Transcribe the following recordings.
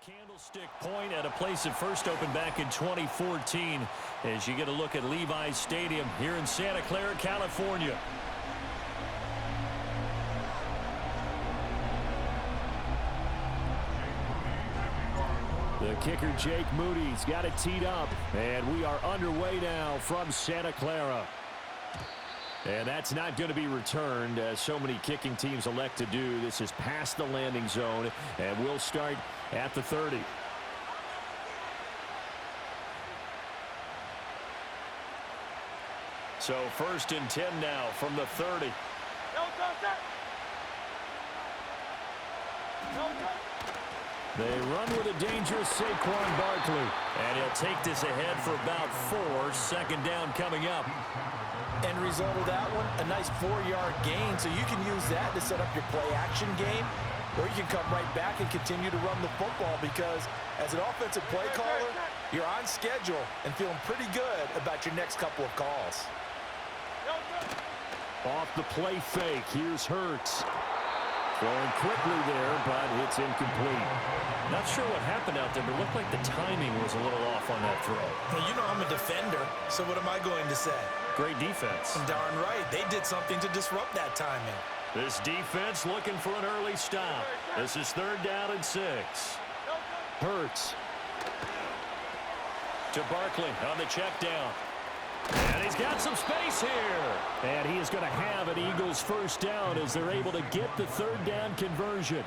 Candlestick Point at a place that first opened back in 2014 as you get a look at Levi's Stadium here in Santa Clara, California. The kicker, Jake Moody's got it teed up, and we are underway now from Santa Clara. And that's not going to be returned, as so many kicking teams elect to do. This is past the landing zone, and we'll start at the 30. So 1st and 10 now from the 30. They run with a dangerous Saquon Barkley. And he'll take this ahead for about 4. 2nd down coming up. End result of that one, a nice 4-yard gain. So you can use that to set up your play-action game, or you can come right back and continue to run the football because as an offensive play caller, you're on schedule and feeling pretty good about your next couple of calls. Off the play fake, here's Hurts. Throwing quickly there, but it's incomplete. Not sure what happened out there, but it looked like the timing was a little off on that throw. Well, you know I'm a defender, so what am I going to say? Great defense. Darn right. They did something to disrupt that timing. This defense looking for an early stop. This is 3rd down and 6. Hurts. To Barkley on the check down. And he's got some space here. And he is going to have an Eagles 1st down as they're able to get the 3rd down conversion.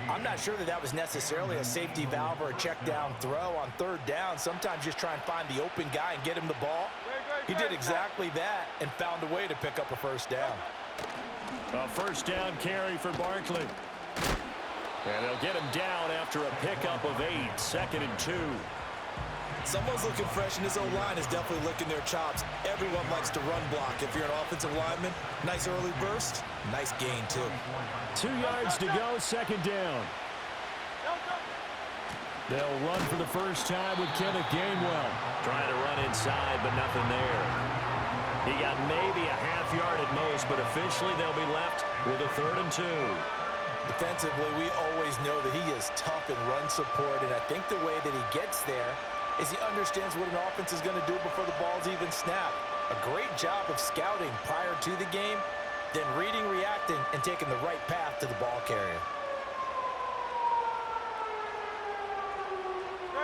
I'm not sure that was necessarily a safety valve or a check down throw on 3rd down. Sometimes just try and find the open guy and get him the ball. He did exactly that and found a way to pick up a 1st down. A 1st down carry for Barkley. And they'll get him down after a pickup of 8. 2nd and 2. Someone's looking fresh, and this O-line is definitely licking their chops. Everyone likes to run block. If you're an offensive lineman, nice early burst, nice gain, too. 2 yards to go, 2nd down. They'll run for the first time with Kenneth Gainwell. Trying to run inside, but nothing there. He got maybe a half yard at most, but officially they'll be left with a 3rd and 2. Defensively, we always know that he is tough in run support, and I think the way that he gets there is he understands what an offense is going to do before the ball's even snapped. A great job of scouting prior to the game, then reading, reacting, and taking the right path to the ball carrier.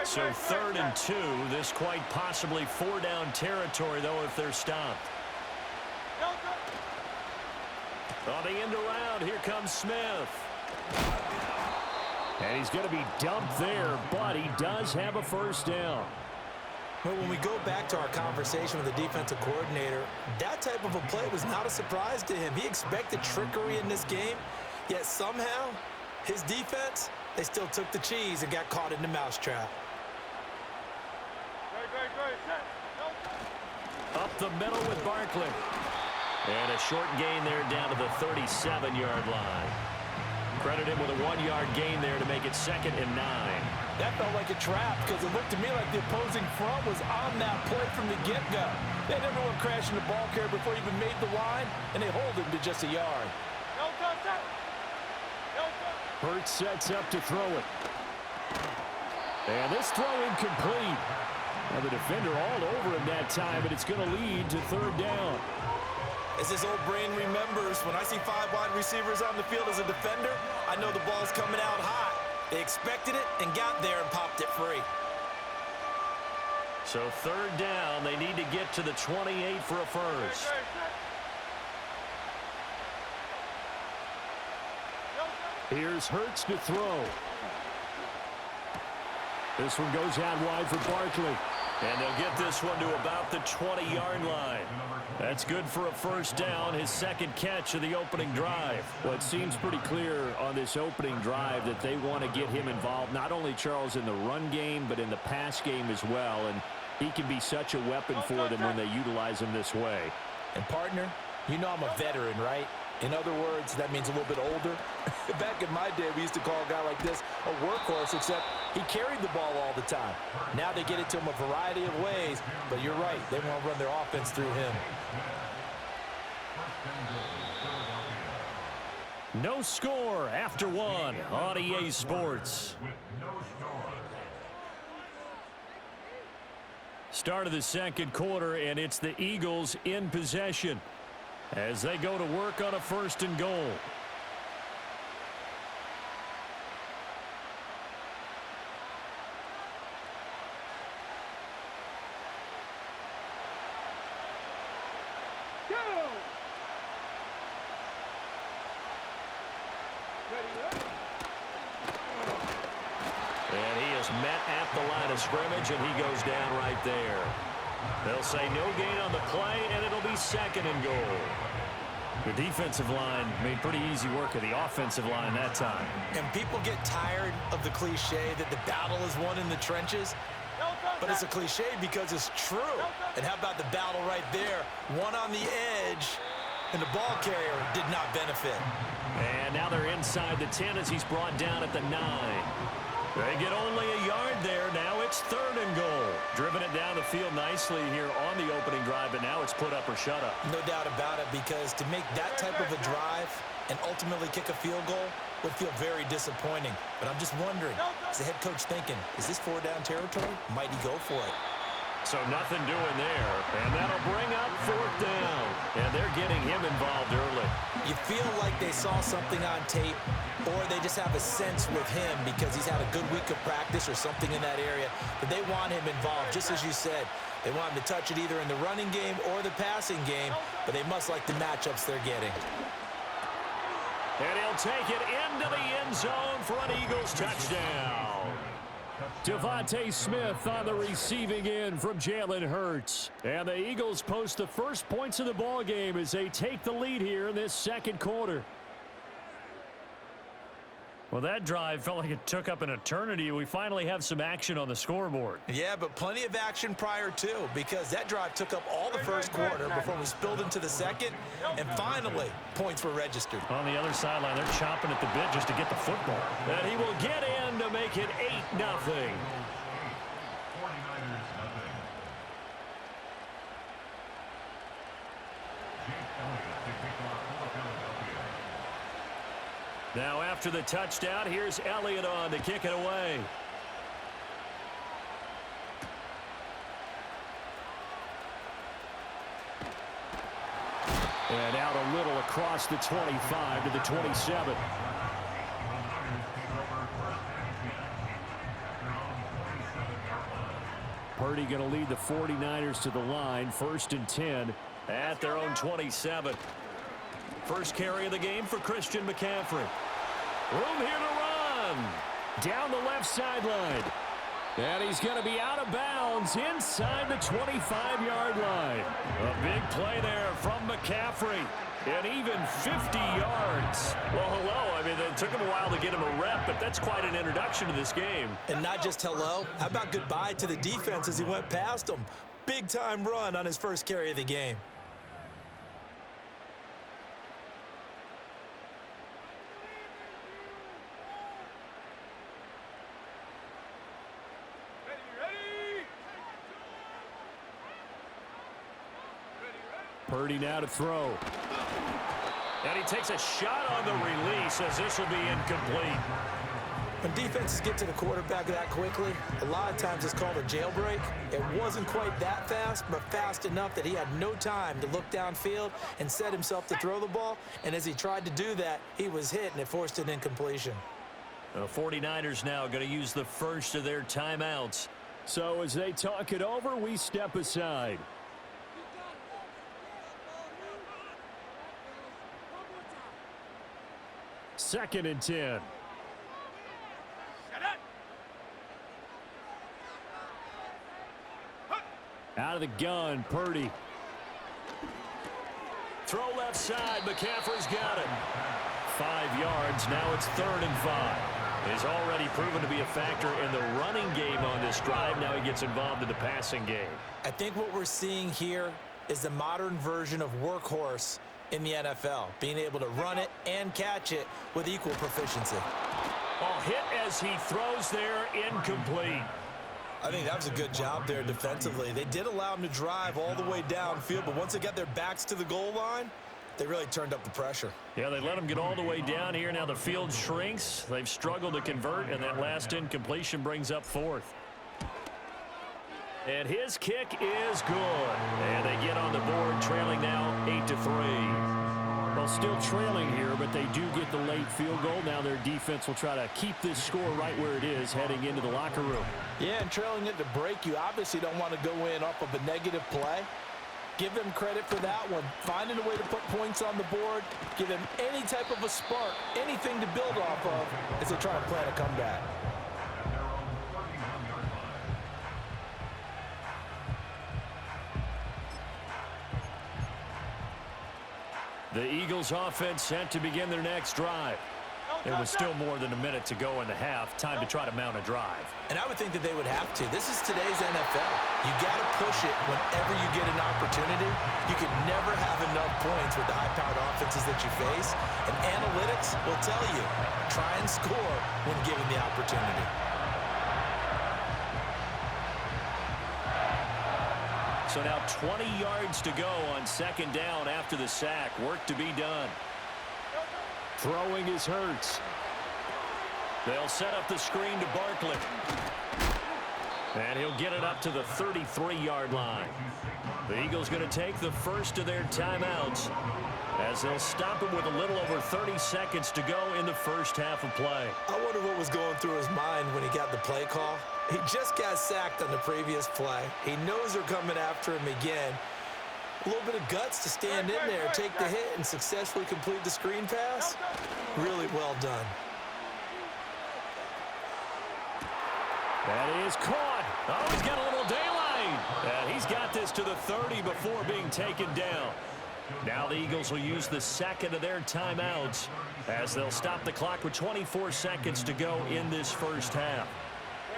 So 3rd and 2, this quite possibly 4-down territory, though, if they're stopped. On the end around, here comes Smith. And he's going to be dumped there, but he does have a 1st down. Well, when we go back to our conversation with the defensive coordinator, that type of a play was not a surprise to him. He expected trickery in this game, yet somehow his defense, they still took the cheese and got caught in the mousetrap. Up the middle with Barkley. And a short gain there down to the 37-yard line. Credit him with a 1-yard gain there to make it 2nd and 9. That felt like a trap because it looked to me like the opposing front was on that play from the get-go. They had everyone crashing the ball carrier before he even made the line, and they hold him to just a yard. Hurts sets up to throw it. And this throw incomplete. Now the defender all over him that time, but it's going to lead to 3rd down. As this old brain remembers, when I see 5 wide receivers on the field as a defender, I know the ball's coming out hot. They expected it and got there and popped it free. So 3rd down, they need to get to the 28 for a 1st. Here's Hurts to throw. This one goes out wide for Barkley. And they'll get this one to about the 20-yard line. That's good for a 1st down, his 2nd catch of the opening drive. Well, it seems pretty clear on this opening drive that they want to get him involved, not only, Charles, in the run game, but in the pass game as well. And he can be such a weapon for them when they utilize him this way. And, partner, you know I'm a veteran, right? In other words, that means a little bit older. Back in my day, we used to call a guy like this a workhorse, except he carried the ball all the time. Now they get it to him a variety of ways, but you're right. They want to run their offense through him. No score after 1 on EA Sports. Start of the second quarter, and it's the Eagles in possession as they go to work on a 1st and goal. And he is met at the line of scrimmage, and he goes down right there. They'll say no gain on the play, and it'll be 2nd and goal. The defensive line made pretty easy work of the offensive line that time. And people get tired of the cliche that the battle is won in the trenches. But it's a cliche because it's true. And how about the battle right there? One on the edge, and the ball carrier did not benefit. And now they're inside the 10 as he's brought down at the 9. They get only a yard there. Now it's 3rd and goal. Driven it down the field nicely here on the opening drive, but now it's put up or shut up. No doubt about it, because to make that type of a drive and ultimately kick a field goal would feel very disappointing. But I'm just wondering, is the head coach thinking, is this 4-down territory? Might he go for it? So nothing doing there, and that'll bring up 4th down. And they're getting him involved early. You feel like they saw something on tape, or they just have a sense with him because he's had a good week of practice or something in that area, that they want him involved, just as you said. They want him to touch it either in the running game or the passing game, but they must like the matchups they're getting. And he'll take it into the end zone for an Eagles touchdown. Devontae Smith on the receiving end from Jalen Hurts. And the Eagles post the first points of the ball game as they take the lead here in this second quarter. Well, that drive felt like it took up an eternity. We finally have some action on the scoreboard. Yeah, but plenty of action prior to, because that drive took up all the first quarter before we spilled into the second, and finally, points were registered. On the other sideline, they're chomping at the bit just to get the football. And he will get in to make it 8-0. Now after the touchdown, here's Elliott on to kick it away. And out a little across the 25 to the 27. Purdy going to lead the 49ers to the line, 1st and 10 at their own 27. First carry of the game for Christian McCaffrey. Room here to run. Down the left sideline. And he's going to be out of bounds inside the 25-yard line. A big play there from McCaffrey. And even 50 yards. Well, hello. I mean, it took him a while to get him a rep, but that's quite an introduction to this game. And not just hello. How about goodbye to the defense as he went past him? Big-time run on his first carry of the game. Purdy now to throw. And he takes a shot on the release as this will be incomplete. When defenses get to the quarterback that quickly, a lot of times it's called a jailbreak. It wasn't quite that fast, but fast enough that he had no time to look downfield and set himself to throw the ball. And as he tried to do that, he was hit, and it forced an incompletion. The 49ers now going to use the first of their timeouts. So as they talk it over, we step aside. Second and 10. Out of the gun, Purdy. Throw left side, McCaffrey's got it. 5 yards, now it's 3rd and 5. He's already proven to be a factor in the running game on this drive. Now he gets involved in the passing game. I think what we're seeing here is the modern version of workhorse in the NFL, being able to run it and catch it with equal proficiency. Oh, hit as he throws there, incomplete. I think that was a good job there defensively. They did allow him to drive all the way downfield, but once they got their backs to the goal line, they really turned up the pressure. Yeah, they let him get all the way down here. Now the field shrinks. They've struggled to convert, and that last incompletion brings up 4th. And his kick is good. And they get on the board, trailing now 8-3. Well, still trailing here, but they do get the late field goal. Now their defense will try to keep this score right where it is heading into the locker room. Yeah, and trailing it to break, you obviously don't want to go in off of a negative play. Give them credit for that one. Finding a way to put points on the board, give them any type of a spark, anything to build off of as they try to plan a comeback. The Eagles offense set to begin their next drive. There was still more than a minute to go in the half. Time to try to mount a drive. And I would think that they would have to. This is today's NFL. You got to push it whenever you get an opportunity. You can never have enough points with the high-powered offenses that you face. And analytics will tell you, try and score when given the opportunity. So now 20 yards to go on second down after the sack. Work to be done. Throwing is Hurts. They'll set up the screen to Barkley. And he'll get it up to the 33-yard line. The Eagles going to take the first of their timeouts as they'll stop him with a little over 30 seconds to go in the first half of play. I wonder what was going through his mind when he got the play call. He just got sacked on the previous play. He knows they're coming after him again. A little bit of guts to stand in there, take the hit, and successfully complete the screen pass. Really well done. That is caught. Oh, he's got a little daylight. And he's got this to the 30 before being taken down. Now the Eagles will use the second of their timeouts as they'll stop the clock with 24 seconds to go in this first half.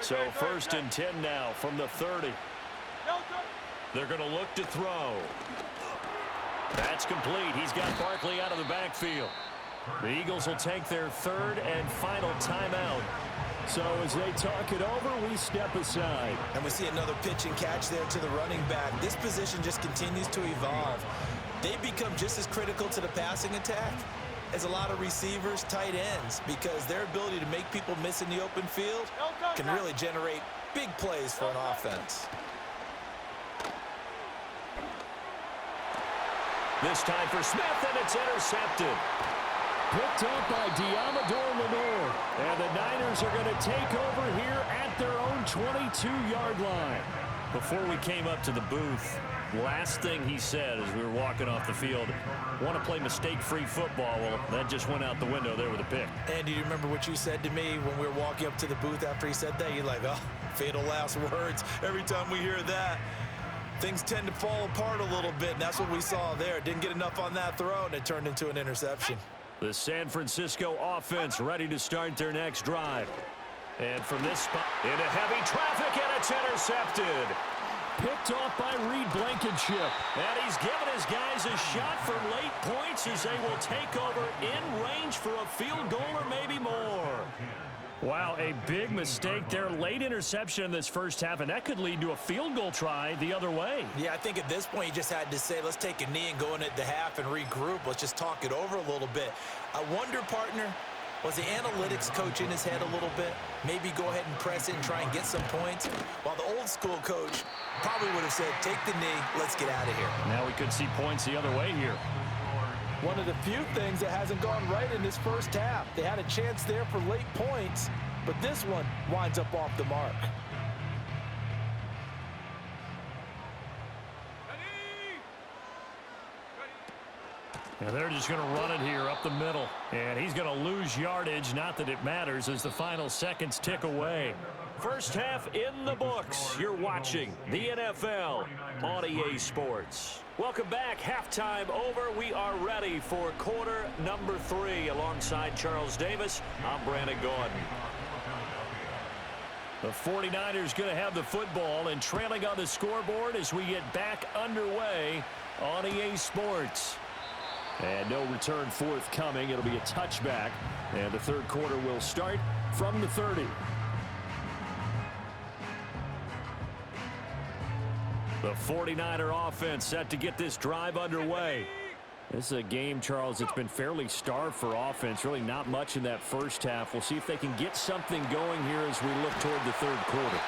So 1st and 10 now from the 30. They're going to look to throw. That's complete. He's got Barkley out of the backfield. The Eagles will take their third and final timeout. So as they talk it over, we step aside. And we see another pitch and catch there to the running back. This position just continues to evolve. They become just as critical to the passing attack as a lot of receivers, tight ends, because their ability to make people miss in the open field can really generate big plays for an offense. This time for Smith, and it's intercepted. Picked up by Diamador Lenore. And the Niners are going to take over here at their own 22-yard line. Before we came up to the booth, last thing he said as we were walking off the field, want to play mistake-free football. Well, that just went out the window there with a pick. And do you remember what you said to me when we were walking up to the booth after he said that? You're like, oh, fatal last words. Every time we hear that, things tend to fall apart a little bit, and that's what we saw there. Didn't get enough on that throw, and it turned into an interception. The San Francisco offense ready to start their next drive. And from this spot, into heavy traffic, and it's intercepted. Picked off by Reed Blankenship. And he's given his guys a shot for late points as they will take over in range for a field goal or maybe more. Wow, a big mistake there. Late interception in this first half, and that could lead to a field goal try the other way. Yeah, I think at this point you just had to say, let's take a knee and go in at the half and regroup. Let's just talk it over a little bit. I wonder, partner, was the analytics coach in his head a little bit? Maybe go ahead and press it and try and get some points? While the old school coach probably would have said, take the knee, let's get out of here. Now we could see points the other way here. One of the few things that hasn't gone right in this first half. They had a chance there for late points, but this one winds up off the mark. And they're just going to run it here up the middle. And he's going to lose yardage. Not that it matters as the final seconds tick away. First half in the books. You're watching the NFL on EA Sports. Welcome back. Halftime over. We are ready for quarter number 3. Alongside Charles Davis, I'm Brandon Gordon. The 49ers going to have the football and trailing on the scoreboard as we get back underway on EA Sports. And no return forthcoming. It'll be a touchback. And the third quarter will start from the 30. The 49er offense set to get this drive underway. This is a game, Charles, it's been fairly starved for offense. Really not much in that first half. We'll see if they can get something going here as we look toward the third quarter.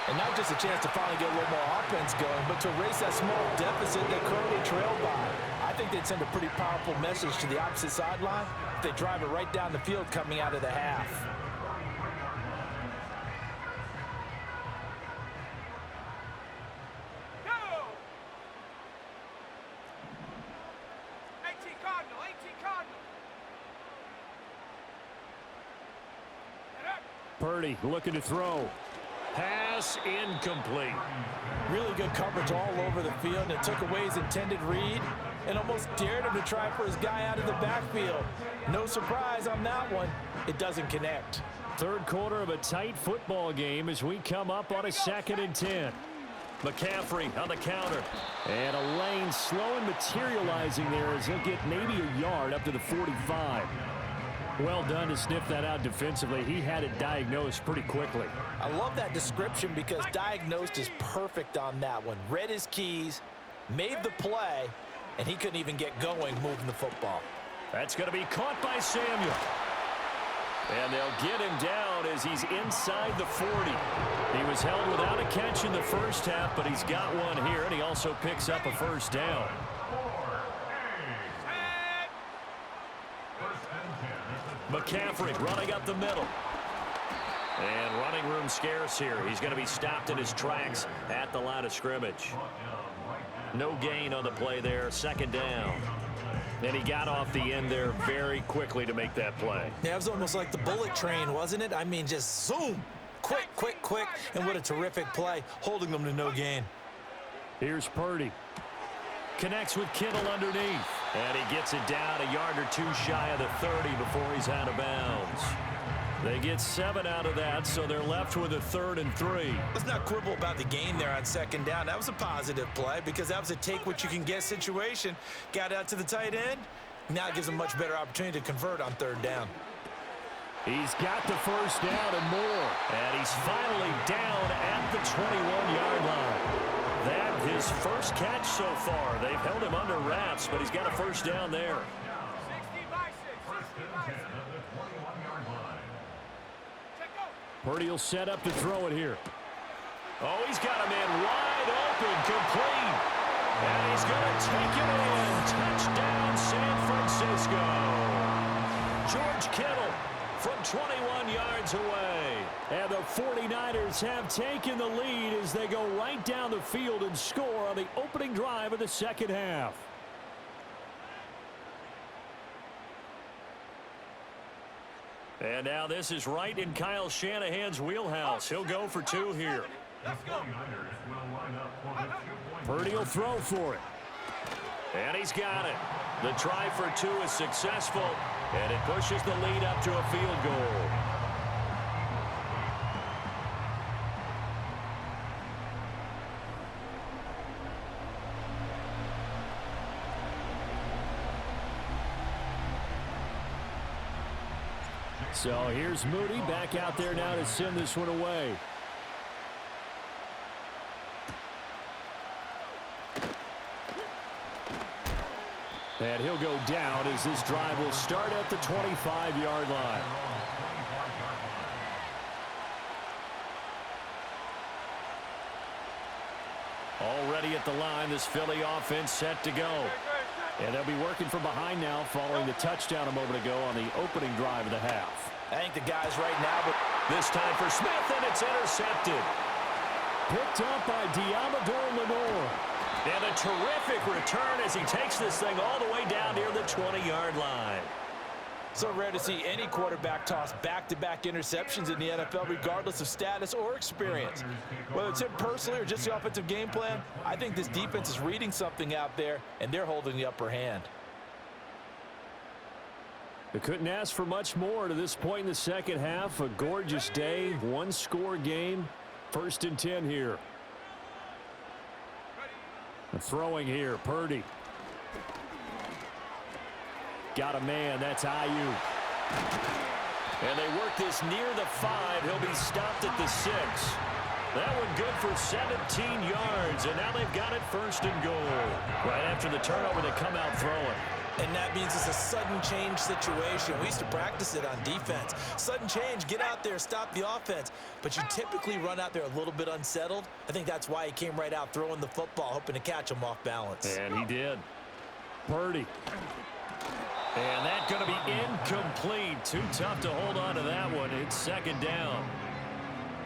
And not just a chance to finally get a little more offense going, but to erase that small deficit they currently trailed by. I think they'd send a pretty powerful message to the opposite sideline if they drive it right down the field coming out of the half. Purdy looking to throw. Pass incomplete. Really good coverage all over the field, and it took away his intended read and almost dared him to try for his guy out of the backfield. No surprise on that one. It doesn't connect. Third quarter of a tight football game as we come up on a 2nd and 10. McCaffrey on the counter. And a lane slow and materializing there as he'll get maybe a yard up to the 45. Well done to sniff that out defensively. He had it diagnosed pretty quickly. I love that description because diagnosed is perfect on that one. Read his keys, made the play, and he couldn't even get going moving the football. That's going to be caught by Samuel. And they'll get him down as he's inside the 40. He was held without a catch in the first half, but he's got one here, and he also picks up a first down. McCaffrey running up the middle. And running room scarce here. He's going to be stopped in his tracks at the line of scrimmage. No gain on the play there. 2nd down. And he got off the end there very quickly to make that play. Yeah, it was almost like the bullet train, wasn't it? I mean, just zoom. Quick, quick, quick. And what a terrific play, holding them to no gain. Here's Purdy. Connects with Kittle underneath. And he gets it down a yard or two shy of the 30 before he's out of bounds. They get 7 out of that, so they're left with a 3rd and 3. Let's not quibble about the gain there on 2nd down. That was a positive play because that was a take-what-you-can-get situation. Got out to the tight end. Now it gives them a much better opportunity to convert on 3rd down. He's got the first down and more. And he's finally down at the 21-yard line. That his first catch so far. They've held him under wraps, but he's got a first down there. Purdy will set up to throw it here. Oh, he's got a man wide open, complete. And he's going to take it in. Touchdown, San Francisco. George Kittle from 21 yards away. And the 49ers have taken the lead as they go right down the field and score on the opening drive of the 2nd half. And now this is right in Kyle Shanahan's wheelhouse. He'll go for 2 here. Purdy will throw for it. And he's got it. The try for 2 is successful, and it pushes the lead up to a field goal. So here's Moody back out there now to send this one away. And he'll go down as this drive will start at the 25-yard line. Already at the line, this Philly offense set to go. And they'll be working from behind now following the touchdown a moment ago on the opening drive of the half. I think the guys right now, but this time for Smith, and it's intercepted. Picked up by Diamador Lenore. And a terrific return as he takes this thing all the way down near the 20-yard line. So rare to see any quarterback toss back-to-back interceptions in the NFL, regardless of status or experience. Whether it's him personally or just the offensive game plan, I think this defense is reading something out there, and they're holding the upper hand. They couldn't ask for much more to this point in the 2nd half. A gorgeous day, 1-score game. 1st and 10 here. The throwing here, Purdy. Got a man, that's Ayuk. And they work this near the 5. He'll be stopped at the 6. That one good for 17 yards, and now they've got it 1st and goal. Right after the turnover, they come out throwing. And that means it's a sudden change situation. We used to practice it on defense. Sudden change, get out there, stop the offense. But you typically run out there a little bit unsettled. I think that's why he came right out throwing the football, hoping to catch him off balance. And he did. Purdy. And that's going to be incomplete. Too tough to hold on to that one. It's second down.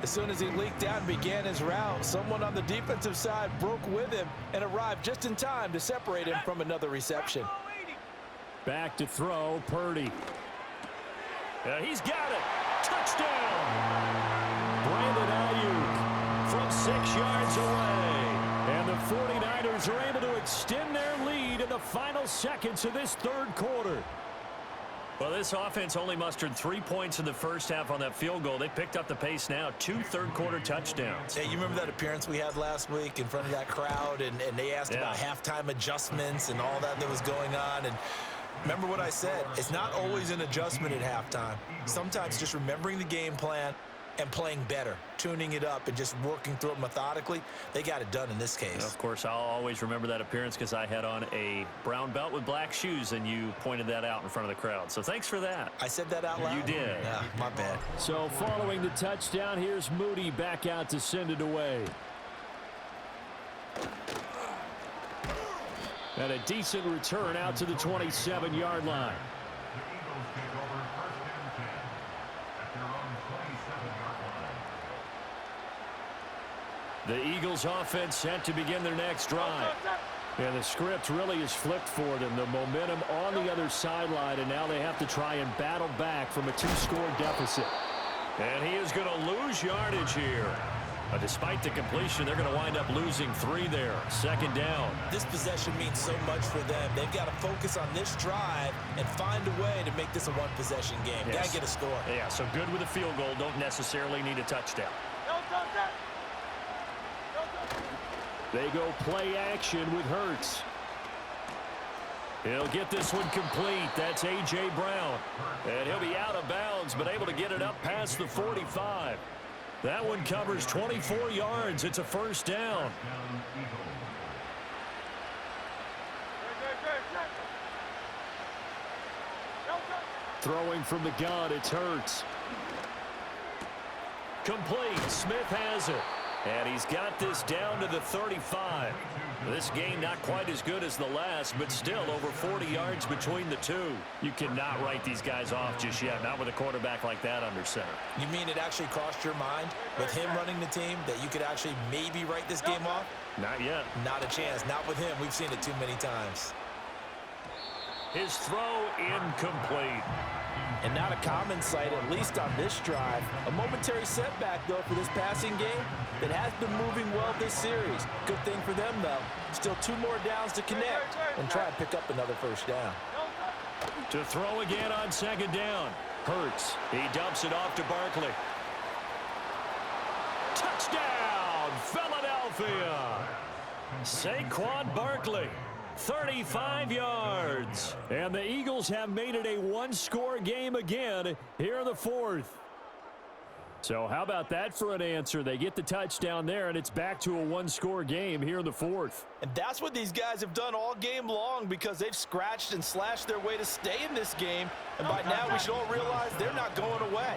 As soon as he leaked out and began his route, someone on the defensive side broke with him and arrived just in time to separate him from another reception. Back to throw, Purdy. He's got it. Touchdown. Brandon Ayuk from 6 yards away. And the 49ers are able to extend their lead in the final seconds of this third quarter. Well, this offense only mustered 3 points in the first half on that field goal. They picked up the pace now. 2 third-quarter touchdowns. Hey, you remember that appearance we had last week in front of that crowd, and they asked about halftime adjustments and all that was going on, and remember what I said. It's not always an adjustment at halftime. Sometimes just remembering the game plan and playing better, tuning it up and just working through it methodically. They got it done in this case. Of course, I'll always remember that appearance because I had on a brown belt with black shoes, and you pointed that out in front of the crowd. So thanks for that. I said that out loud? You did. Yeah, my bad. So following the touchdown, here's Moody back out to send it away. And a decent return out to the 27-yard line. The Eagles offense set to begin their next drive. And the script really is flipped for them. The momentum on the other sideline, and now they have to try and battle back from a 2-score deficit. And he is going to lose yardage here. Despite the completion, they're going to wind up losing 3 there. Second down. This possession means so much for them. They've got to focus on this drive and find a way to make this a one-possession game. Yes. Got to get a score. Yeah, so good with a field goal. Don't necessarily need a touchdown. They go play action with Hurts. He'll get this one complete. That's A.J. Brown. And he'll be out of bounds, but able to get it up past the 45. That one covers 24 yards. It's a first down. Throwing from the gun, it's Hurts. Complete. Smith has it. And he's got this down to the 35. This game not quite as good as the last, but still over 40 yards between the two. You cannot write these guys off just yet, not with a quarterback like that under center. You mean it actually crossed your mind with him running the team that you could actually maybe write this game off? Not yet. Not a chance. Not with him. We've seen it too many times. His throw incomplete. And not a common sight, at least on this drive. A momentary setback, though, for this passing game that has been moving well this series. Good thing for them, though. Still 2 more downs to connect and try and pick up another first down. To throw again on second down. Hurts. He dumps it off to Barkley. Touchdown, Philadelphia. Saquon Barkley. 35 yards. And the Eagles have made it a 1-score game again here in the fourth. So how about that for an answer? They get the touchdown there, and it's back to a 1-score game here in the fourth. And that's what these guys have done all game long because they've scratched and slashed their way to stay in this game. And by now, we should all realize they're not going away.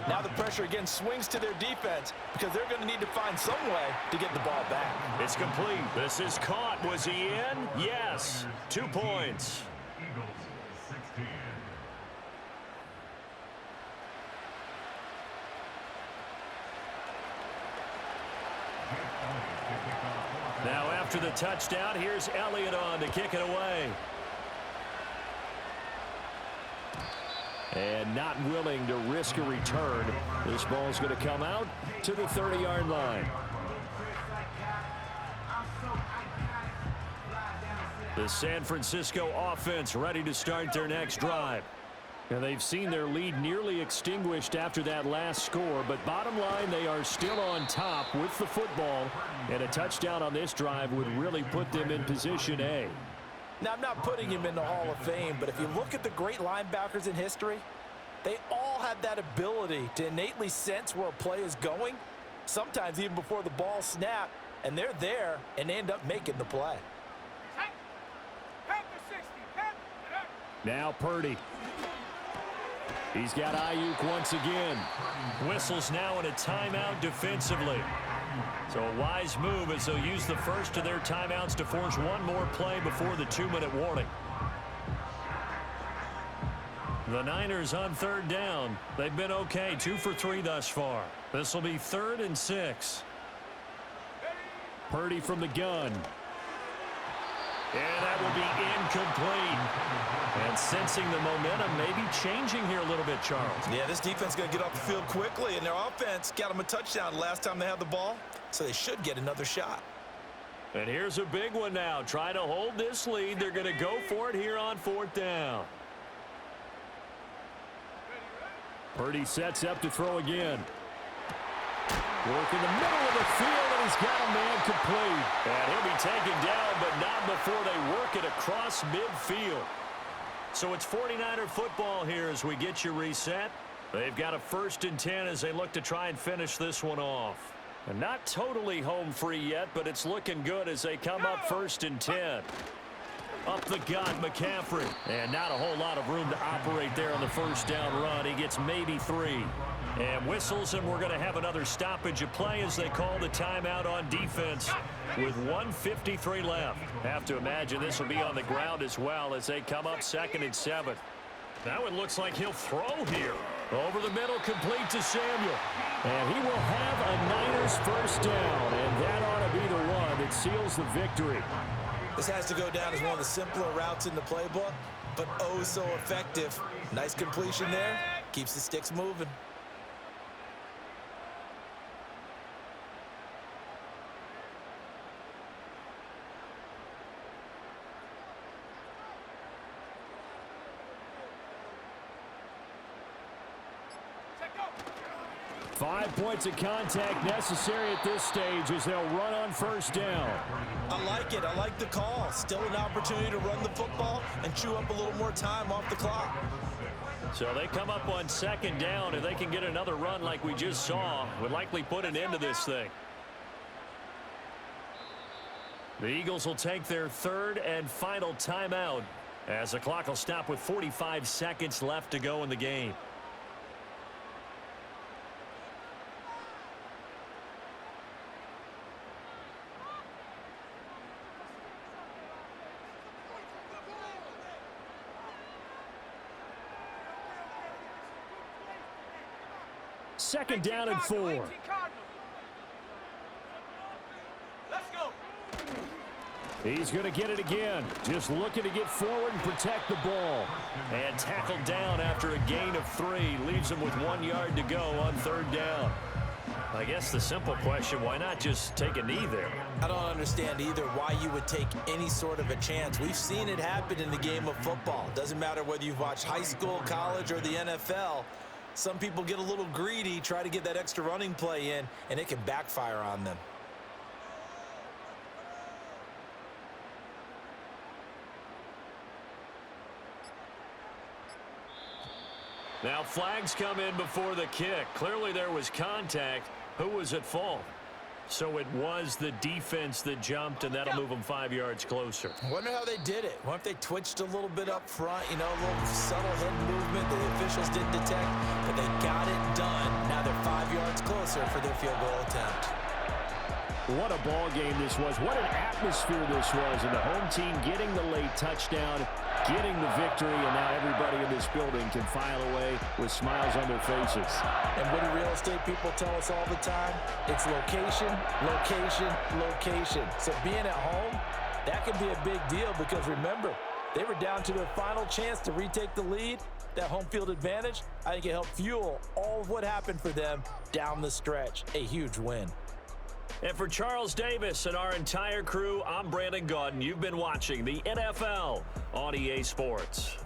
Now the pressure again swings to their defense because they're going to need to find some way to get the ball back. It's complete. This is caught. Was he in? Yes. 2 points. Now after the touchdown, here's Elliott on to kick it away. And not willing to risk a return. This ball's going to come out to the 30-yard line. The San Francisco offense ready to start their next drive. And they've seen their lead nearly extinguished after that last score, but bottom line, they are still on top with the football, and a touchdown on this drive would really put them in position A. Now, I'm not putting him in the Hall of Fame, but if you look at the great linebackers in history, they all have that ability to innately sense where a play is going, sometimes even before the ball snaps, and they're there, and they end up making the play. Now Purdy. He's got Ayuk once again. Whistles now in a timeout defensively. So a wise move as they'll use the first of their timeouts to force one more play before the 2-minute warning. The Niners on third down. They've been okay, 2 for 3 thus far. This will be 3rd and 6. Purdy from the gun. And that will be incomplete. And sensing the momentum maybe changing here a little bit, Charles. Yeah, this defense is going to get off the field quickly, and their offense got them a touchdown last time they had the ball, so they should get another shot. And here's a big one now. Trying to hold this lead. They're going to go for it here on 4th down. Purdy sets up to throw again. Work in the middle of the field, and he's got a man complete. And he'll be taken down, but not before they work it across midfield. So it's 49er football here as we get you reset. They've got a 1st and 10 as they look to try and finish this one off. And not totally home free yet, but it's looking good as they come up 1st and 10. Up the gut, McCaffrey. And not a whole lot of room to operate there on the 1st down run. He gets maybe 3. And whistles, and we're going to have another stoppage of play as they call the timeout on defense with 1:53 left. Have to imagine this will be on the ground as well as they come up 2nd and 7. Now it looks like he'll throw here. Over the middle, complete to Samuel. And he will have a Niners 1st down, and that ought to be the one that seals the victory. This has to go down as one of the simpler routes in the playbook, but oh so effective. Nice completion there. Keeps the sticks moving. Five points of contact necessary at this stage as they'll run on 1st down. I like it. I like the call. Still an opportunity to run the football and chew up a little more time off the clock. So they come up on 2nd down. If they can get another run like we just saw, would likely put an end to this thing. The Eagles will take their 3rd and final timeout as the clock will stop with 45 seconds left to go in the game. Second down and 4. Let's go. He's going to get it again. Just looking to get forward and protect the ball. And tackled down after a gain of 3. Leaves him with 1 yard to go on 3rd down. I guess the simple question, why not just take a knee there? I don't understand either why you would take any sort of a chance. We've seen it happen in the game of football. Doesn't matter whether you've watched high school, college, or the NFL. Some people get a little greedy, try to get that extra running play in, and it can backfire on them. Now flags come in before the kick. Clearly there was contact. Who was at fault? So it was the defense that jumped, and that'll move them 5 yards closer. I wonder how they did it. Wonder if they twitched a little bit up front, you know, a little subtle head movement that the officials didn't detect, but they got it done. Now they're 5 yards closer for their field goal attempt. What a ball game this was. What an atmosphere this was. And the home team getting the late touchdown, getting the victory, and now everybody in this building can file away with smiles on their faces. And what do real estate people tell us all the time? It's location, location, location. So being at home, that can be a big deal because remember, they were down to their final chance to retake the lead. That home field advantage, I think it helped fuel all of what happened for them down the stretch. A huge win. And for Charles Davis and our entire crew, I'm Brandon Gaudin. You've been watching the NFL on EA Sports.